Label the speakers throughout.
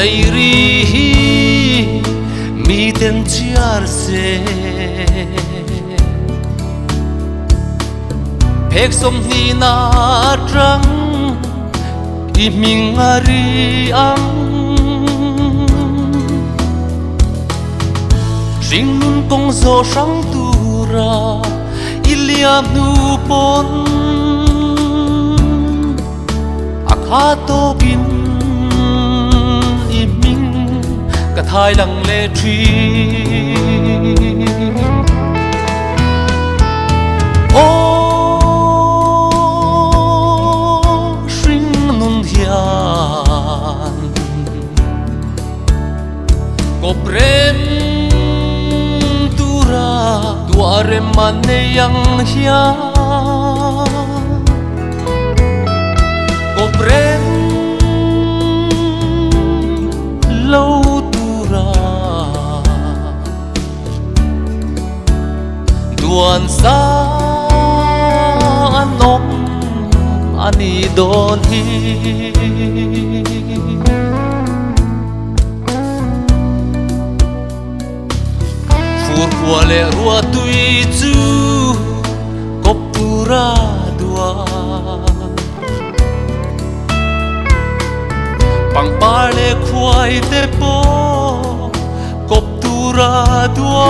Speaker 1: ri mi ten chiar se phek som ni na trăng i ming ari ang ring nun kong zo sang tu ra iliam nu pon akha to bin i ming ka thai lang le tri o shring nun hian ko prem tura duare mane yang hian ko prem lâu tura duan sa anom ani don hi fur kwa le rua tui chu kop tura dua pang par le khuai te po kop tura dua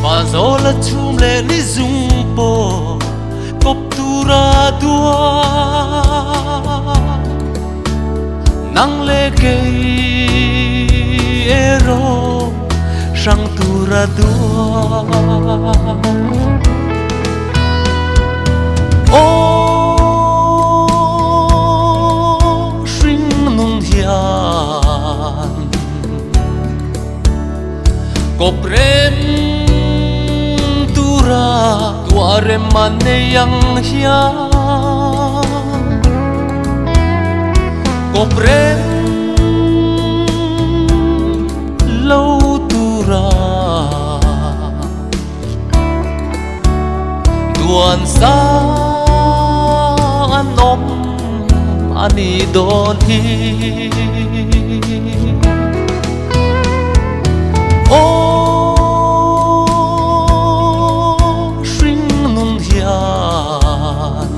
Speaker 1: pa zo la chum le ni zum po kop tura dua nang le ke ero sang tura dua o ko prem tura duare mane yang hian ko prem lâu tura duan sa anom ani don hi o shring nun hian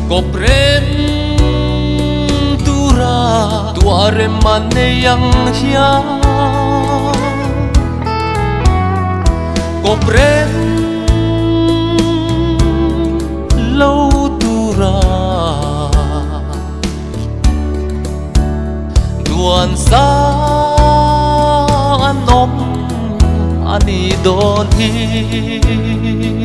Speaker 1: ko prem tura duare mane yang hian ko prem lâu tura duan sa anom ani don hi